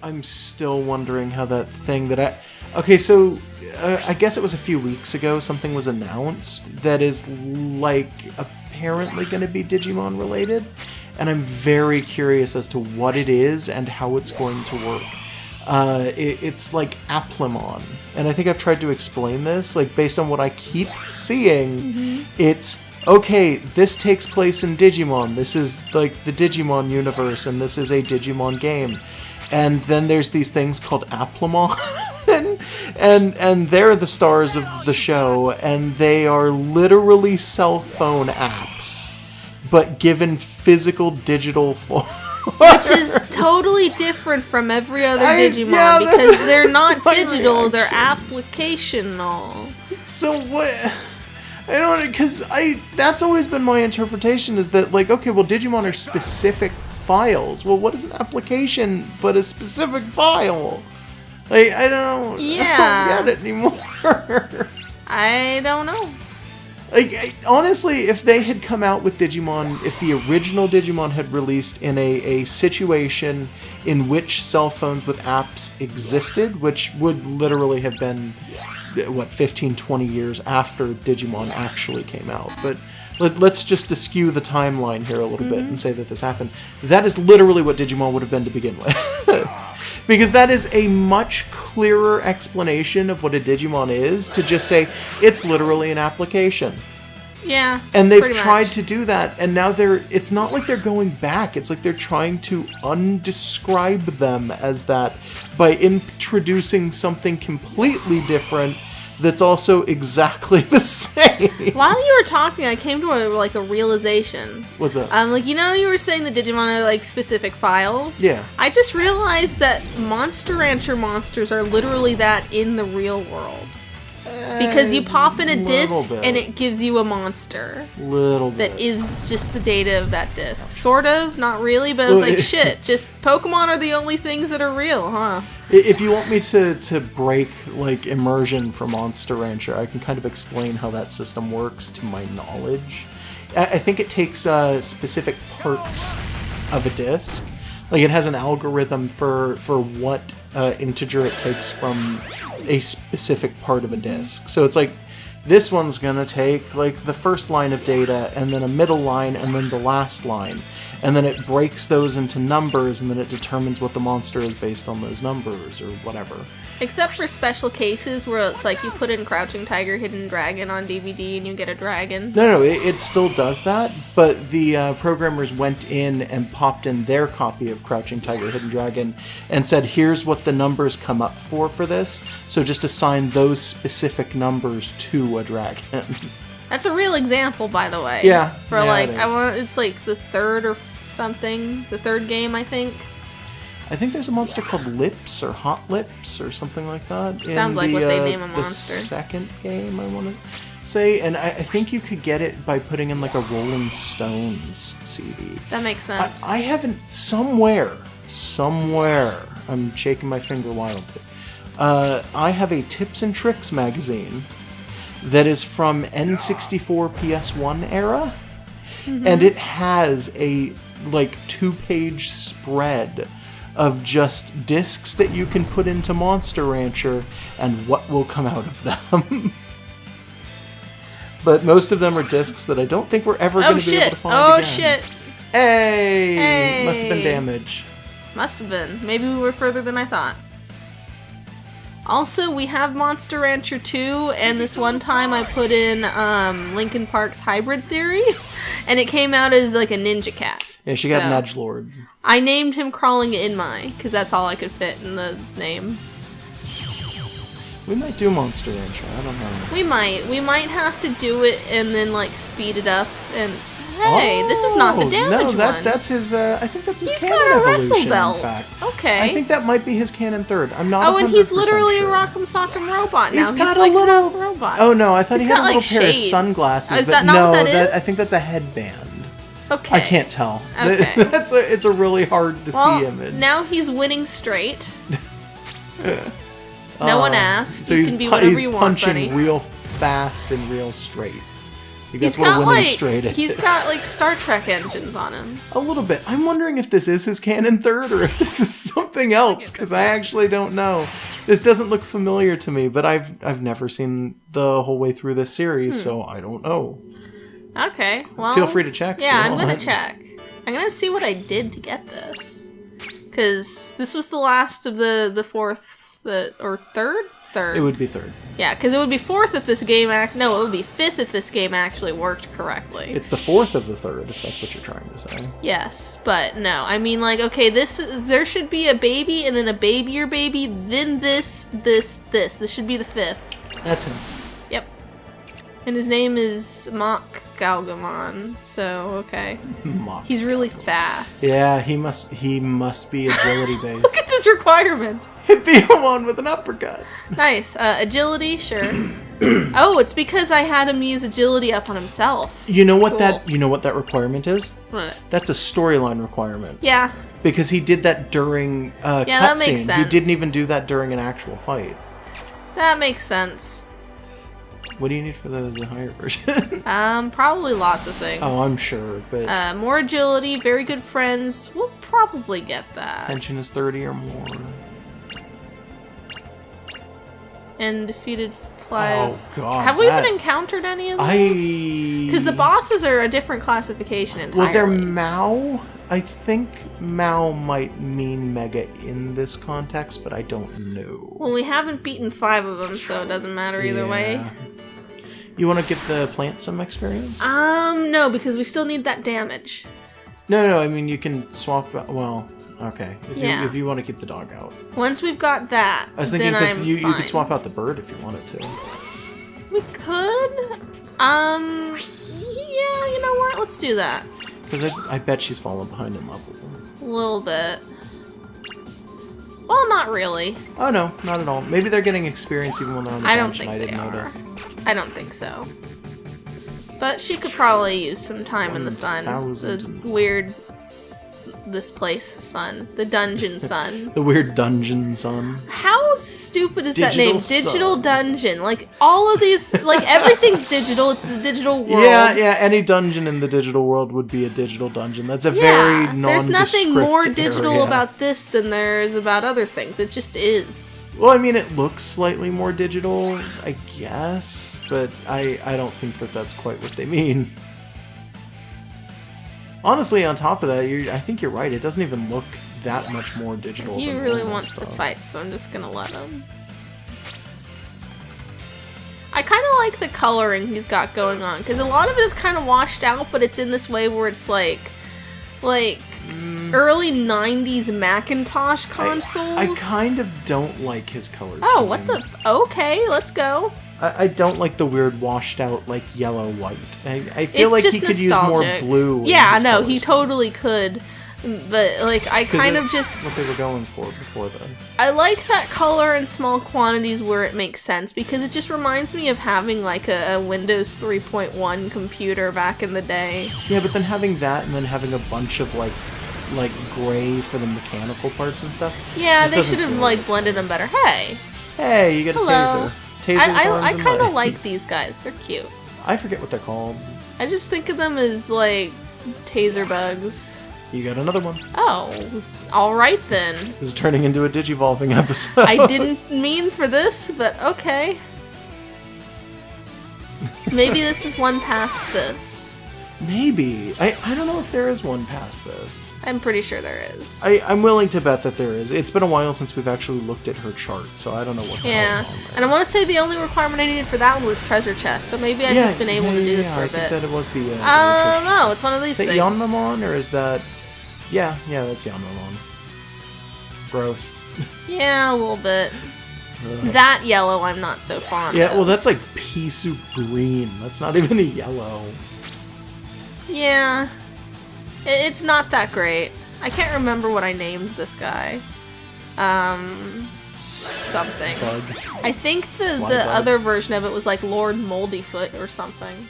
I'm still wondering how that thing that I... Okay, so I guess it was a few weeks ago something was announced that is like apparently going to be Digimon related, and I'm very curious as to what it is and how it's going to work. It's like Applemon, and I think I've tried to explain this, like based on what I keep seeing, it's okay, this takes place in Digimon, this is like the Digimon universe, and this is a Digimon game. And then there's these things called Applemon, and they're the stars of the show, and they are literally cell phone apps, but given physical digital form. Which is totally different from every other Digimon, because they're not digital, they're applicational. So what... I don't... Because that's always been my interpretation, is that, like, okay, well, Digimon are specific files. Well, what is an application but a specific file? Like, I don't get it anymore. I don't know. Like, honestly, if they had come out with Digimon, if the original Digimon had released in a situation in which cell phones with apps existed, which would literally have been, 15, 20 years after Digimon actually came out. But let's just eschew the timeline here a little bit and say that this happened. That is literally what Digimon would have been to begin with. Because that is a much clearer explanation of what a Digimon is, to just say, it's literally an application. Yeah, and they've tried to do that, and now it's not like they're going back, it's like they're trying to undescribe them as that by introducing something completely different that's also exactly the same. While you were talking, I came to a realization. What's that? You were saying the Digimon are like specific files. Yeah. I just realized that Monster Rancher monsters are literally that in the real world. Because you pop in a disc and it gives you a monster. That is just the data of that disc. Sort of, not really, but I was like, shit, just Pokemon are the only things that are real, huh? If you want me to break, like, immersion for Monster Rancher, I can kind of explain how that system works to my knowledge. I think it takes specific parts of a disc. Like, it has an algorithm for what integer it takes from a specific part of a disc. So it's like, this one's gonna take, like, the first line of data, and then a middle line, and then the last line. And then it breaks those into numbers, and then it determines what the monster is based on those numbers, or whatever. Except for special cases where it's like you put in Crouching Tiger, Hidden Dragon on DVD and you get a dragon. No, it still does that, but the programmers went in and popped in their copy of Crouching Tiger, Hidden Dragon and said, here's what the numbers come up for this, so just assign those specific numbers to a dragon. That's a real example, by the way. Yeah. For it's like the third or something, the third game, I think. I think there's a monster called Lips or Hot Lips or something like that. Sounds like what they name a monster. The second game, I want to say, and I think you could get it by putting in like a Rolling Stones CD. That makes sense. I haven't somewhere. I'm shaking my finger wildly. I have a Tips and Tricks magazine that is from N64 PS1 era, and it has a like 2-page spread of just discs that you can put into Monster Rancher and what will come out of them. But most of them are discs that I don't think we're ever going to be able to find again. Oh shit! Hey! Must have been damage. Must have been. Maybe we were further than I thought. Also, we have Monster Rancher 2, and this one time I put in Linkin Park's Hybrid Theory, and it came out as like a ninja cat. Yeah, she got an edgelord. I named him Crawling Inmai, because that's all I could fit in the name. We might do Monster Rancher, I don't know. We might have to do it and then like speed it up and... Hey, this is not the damage one. That's his, I think that's his He's canon got a evolution, wrestle belt. in fact. Okay. I think that might be his canon third. I'm not 100% and he's literally sure. a Rock'em Sock'em robot now. He's got like a little... robot. Oh no, I thought he had a little like pair shades. of sunglasses. Is that not what that is? I think that's a headband. Okay. I can't tell. Okay. It's a really hard to see image. Now he's winning straight. No one asked. So you can be whatever you want, punching buddy. real fast and real straight. That's what a winning straight is. He's got like Star Trek engines on him. A little bit. I'm wondering if this is his canon third or if this is something else, because I actually don't know. This doesn't look familiar to me, but I've never seen the whole way through this series, so I don't know. Okay, well... Feel free to check. Yeah, I'm going to check. I'm going to see what I did to get this. Because this was the last of the fourth, or third? Third. It would be third. Yeah, because it would be fourth if this game no, it would be fifth if this game actually worked correctly. It's the fourth of the third, if that's what you're trying to say. Yes, but no. I mean, like, okay, there should be a baby, and then a babier baby, then this. This should be the fifth. That's him. Yep. And his name is Mock Galgamon, so, okay. He's really fast. Yeah, he must be agility based. Look at this requirement. Hit Beomon with an uppercut. Nice. Agility, sure. Oh, it's because I had him use agility up on himself. You know what that requirement is? What? That's a storyline requirement. Yeah. Because he did that during a yeah, that makes cutscene. sense. He didn't even do that during an actual fight. That makes sense. What do you need for the higher version? Probably lots of things. Oh, I'm sure, but... more agility, very good friends. We'll probably get that. Tension is 30 or more. And defeated five. Oh, God. Have we even encountered any of those? Because the bosses are a different classification entirely. Well, they're Mao. I think Mao might mean Mega in this context, but I don't know. Well, we haven't beaten 5 of them, so it doesn't matter either way. You want to give the plant some experience? No, because we still need that damage. No, I mean, you can swap... Well, okay. If you want to keep the dog out. Once we've got that, I was thinking because you could swap out the bird if you wanted to. We could? Yeah, you know what? Let's do that. Because I bet she's fallen behind in levels. A little bit. Well, not really. Oh, no, not at all. Maybe they're getting experience even when they're on the bench and I didn't notice. I don't think so. But she could probably use some time in the sun. The weird... This place sun. The dungeon sun. The weird dungeon sun. How stupid is that name? Digital Dungeon. Like, all of these... Like, everything's digital. It's the digital world. Yeah. Any dungeon in the digital world would be a digital dungeon. That's a very nondescript there's nothing more digital area. about this than there is about other things. It just is. Well, I mean, it looks slightly more digital, I guess. But I don't think that that's quite what they mean. Honestly, on top of that, I think you're right. It doesn't even look that much more digital. He really wants to fight, so I'm just gonna let him. I kind of like the coloring he's got going on, because a lot of it is kind of washed out, but it's in this way where it's like early 90s Macintosh consoles. I kind of don't like his colors. Oh, what the... Okay, let's go. I don't like the weird washed out, like, yellow-white. I feel like he could nostalgic. Use more blue. Yeah, no, he totally could. But, like, I kind of just... what they were going for before this. I like that color in small quantities where it makes sense, because it just reminds me of having, like, a Windows 3.1 computer back in the day. Yeah, but then having that and then having a bunch of, like gray for the mechanical parts and stuff. Yeah, they should have, like, blended them better. Hey, you get a taser. I kind of like these guys. They're cute. I forget what they're called. I just think of them as, like, taser bugs. You got another one. Oh, alright then. This is turning into a Digivolving episode. I didn't mean for this, but okay. Maybe this is one past this. Maybe. I don't know if there is one past this. I'm pretty sure there is. I'm willing to bet that there is. It's been a while since we've actually looked at her chart, so I don't know what the hell is on there. And I want to say the only requirement I needed for that one was treasure chest, so maybe I've just been able to do this for a bit. I think that it was the... no, it's one of these things. Is that Yanmamon, or is that... Yeah, that's Yanmamon. Gross. Yeah, a little bit. That yellow I'm not so fond of. Yeah, well, that's like pea soup green. That's not even a yellow. Yeah. It's not that great. I can't remember what I named this guy. Something. Bug. I think the other version of it was like Lord Moldyfoot or something.